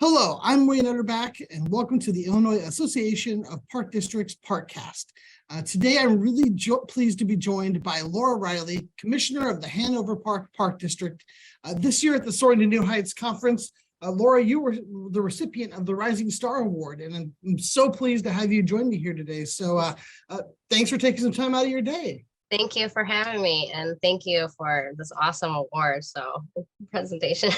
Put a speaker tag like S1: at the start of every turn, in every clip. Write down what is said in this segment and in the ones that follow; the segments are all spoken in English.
S1: Hello, I'm Wayne Utterback, and welcome to the Illinois Association of Park Districts Parkcast. Today, I'm really pleased to be joined by Laura Reilly, Commissioner of the Hanover Park District. This year at the Soaring to New Heights Conference, Laura, you were the recipient of the Rising Star Award, and I'm so pleased to have you join me here today. So thanks for taking some time out of your day.
S2: Thank you for having me, and thank you for this awesome award. So presentation.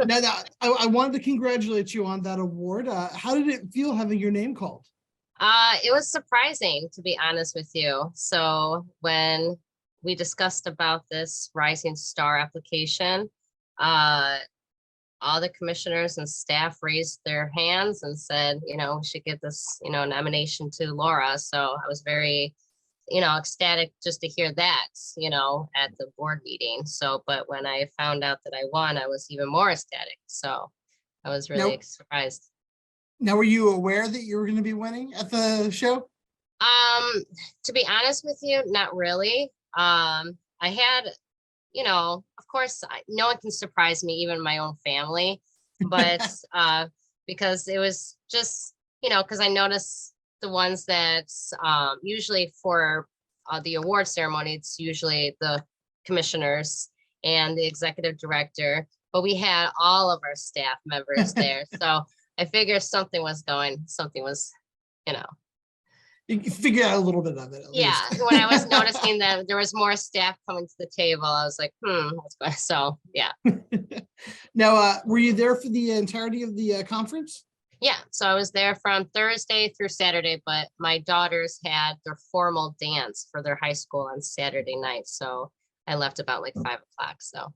S1: Now, I wanted to congratulate you on that award. How did it feel having your name called?
S2: It was surprising, to be honest with you. So when we discussed about this Rising Star application, all the commissioners and staff raised their hands and said, we should give this, nomination to Laura. So I was very ecstatic just to hear that, at the board meeting. So, but when I found out that I won, I was even more ecstatic. So I was really surprised.
S1: Now, were you aware that you were going to be winning at the show?
S2: To be honest with you, not really. I had, of course, no one can surprise me, even my own family, but because it was just, because I noticed the ones that usually for the award ceremony, it's usually the commissioners and the executive director, but we had all of our staff members there. So I figured something was,
S1: You figured out a little bit of it.
S2: Yeah. When I was noticing that there was more staff coming to the table, I was like, what's going on? So yeah.
S1: Now, were you there for the entirety of the conference?
S2: Yeah, so I was there from Thursday through Saturday, but my daughters had their formal dance for their high school on Saturday night. So I left about like 5 o'clock. So.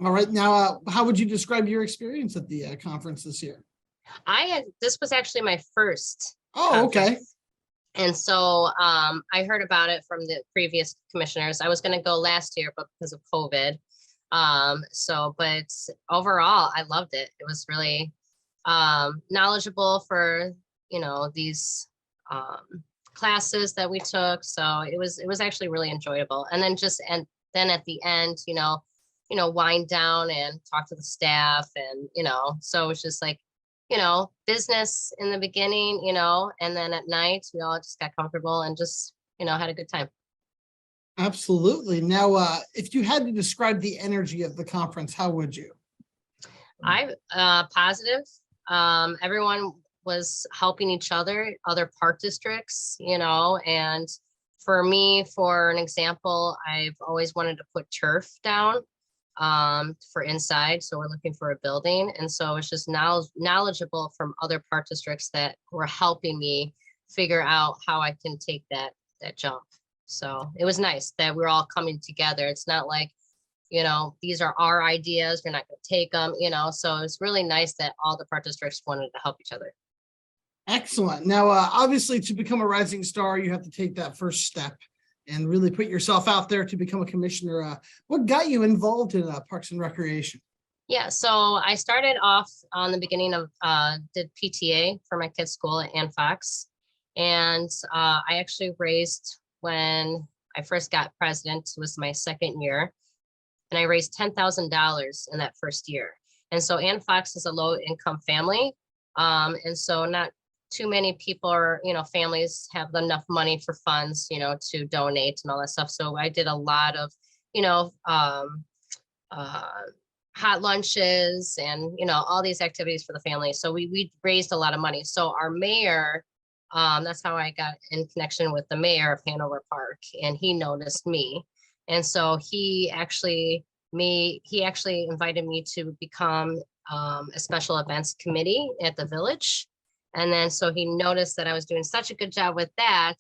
S1: All right. Now, how would you describe your experience at the conference this year?
S2: This was actually my first.
S1: Oh, okay.
S2: And so I heard about it from the previous commissioners. I was going to go last year, but because of COVID. But overall, I loved it. It was really knowledgeable for these classes that we took, so it was actually really enjoyable. And then at the end, wind down and talk to the staff, and so it's just like business in the beginning, and then at night we all just got comfortable and just had a good time.
S1: Absolutely. Now, if you had to describe the energy of the conference, how would you?
S2: Positive. Everyone was helping each other, other park districts, and for me, for an example, I've always wanted to put turf down for inside. So we're looking for a building. And so it's just knowledgeable from other park districts that were helping me figure out how I can take that jump. So it was nice that we're all coming together. It's not like, these are our ideas, you're not going to take them, so it's really nice that all the park districts wanted to help each other.
S1: Excellent. Now, obviously, to become a rising star, you have to take that first step and really put yourself out there to become a commissioner. What got you involved in Parks and Recreation?
S2: Yeah, so I started off on the beginning of, did PTA for my kids' school at Ann Fox. And I actually raised, when I first got president, was my second year. And I raised $10,000 in that first year. And so Ann Fox is a low income family. And so not too many people or, families have enough money for funds, to donate and all that stuff. So I did a lot of, hot lunches and, all these activities for the family. So we raised a lot of money. So our mayor, that's how I got in connection with the mayor of Hanover Park, and he noticed me. And so he actually invited me to become a special events committee at the village. And then so he noticed that I was doing such a good job with that.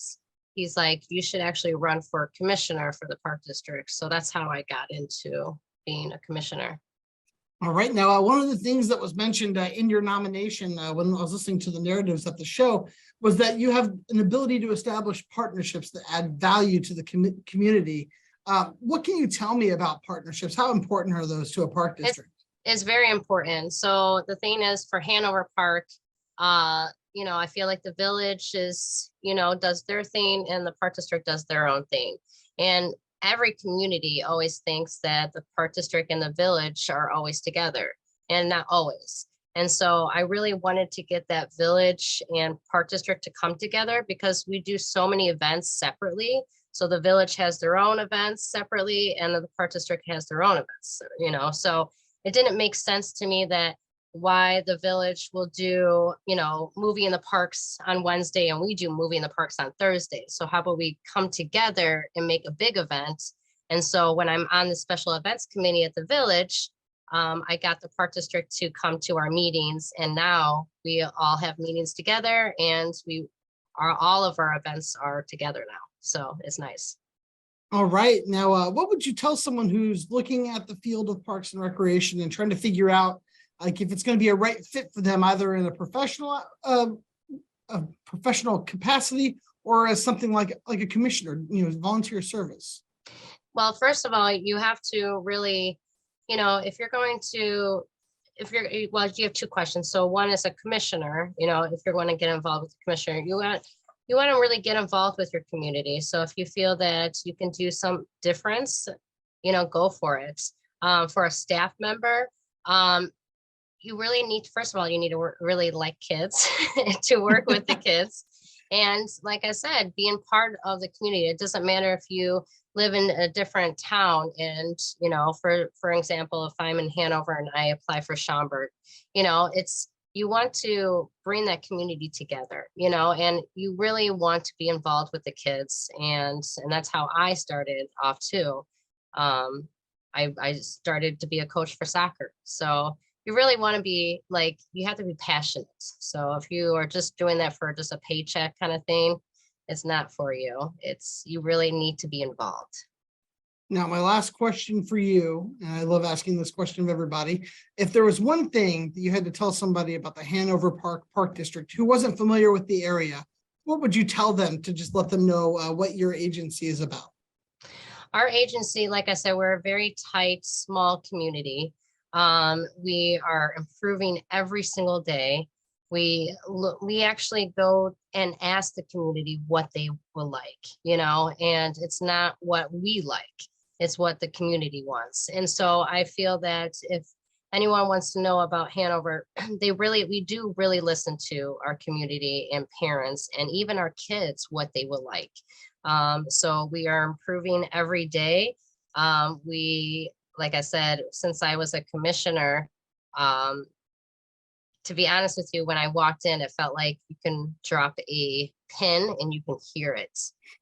S2: He's like, you should actually run for commissioner for the park district. So that's how I got into being a commissioner.
S1: All right. Now, one of the things that was mentioned in your nomination when I was listening to the narratives at the show was that you have an ability to establish partnerships that add value to the community. What can you tell me about partnerships? How important are those to a park district?
S2: It's very important. So the thing is, for Hanover Park, I feel like the village is, does their thing and the park district does their own thing. And every community always thinks that the park district and the village are always together, and not always. And so I really wanted to get that village and park district to come together because we do so many events separately. So the village has their own events separately and the park district has their own events, so it didn't make sense to me that why the village will do, movie in the parks on Wednesday and we do movie in the parks on Thursday. So how about we come together and make a big event? And so when I'm on the special events committee at the village, I got the park district to come to our meetings, and now we all have meetings together and all of our events are together now. So it's nice.
S1: All right. Now, what would you tell someone who's looking at the field of parks and recreation and trying to figure out like if it's going to be a right fit for them, either in a professional capacity or as something like a commissioner, volunteer service?
S2: Well, first of all, you have to really, if you're you have two questions. So one is a commissioner, if you're going to get involved with the commissioner, you want to really get involved with your community. So if you feel that you can do some difference, go for it. For a staff member, you really need, first of all, you need to really like kids to work with the kids. And like I said, being part of the community, it doesn't matter if you live in a different town and, for example, if I'm in Hanover and I apply for Schaumburg, you want to bring that community together, and you really want to be involved with the kids. And that's how I started off too. I started to be a coach for soccer. So you really want to be you have to be passionate. So if you are just doing that for just a paycheck kind of thing, it's not for you. You really need to be involved.
S1: Now, my last question for you, and I love asking this question of everybody. If there was one thing that you had to tell somebody about the Hanover Park District who wasn't familiar with the area, what would you tell them to just let them know what your agency is about?
S2: Our agency, like I said, we're a very tight, small community. We are improving every single day. We actually go and ask the community what they will like, and it's not what we like, it's what the community wants. And so I feel that if anyone wants to know about Hanover, we do really listen to our community and parents and even our kids, what they will like. So we are improving every day. Like I said, since I was a commissioner, to be honest with you, when I walked in, it felt like you can drop a pin and you can hear it.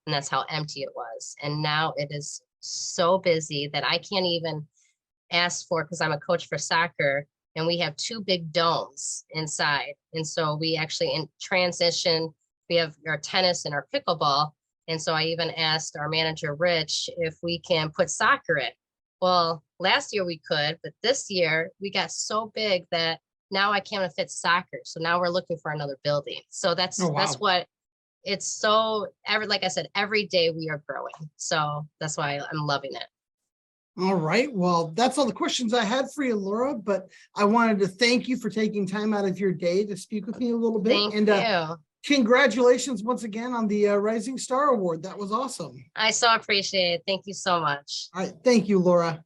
S2: And that's how empty it was. And now it is so busy that I can't even ask for, because I'm a coach for soccer and we have two big domes inside. And so we actually in transition, we have our tennis and our pickleball. And so I even asked our manager, Rich, if we can put soccer in. Well, last year we could, but this year we got so big that now I can't fit soccer. So now we're looking for another building. So that's what it's so like I said, every day we are growing. So that's why I'm loving it.
S1: All right. Well, that's all the questions I had for you, Laura, but I wanted to thank you for taking time out of your day to speak with me a little bit.
S2: Thank you.
S1: Congratulations once again on the Rising Star Award. That was awesome.
S2: I so appreciate it. Thank you so much.
S1: All right. Thank you, Laura.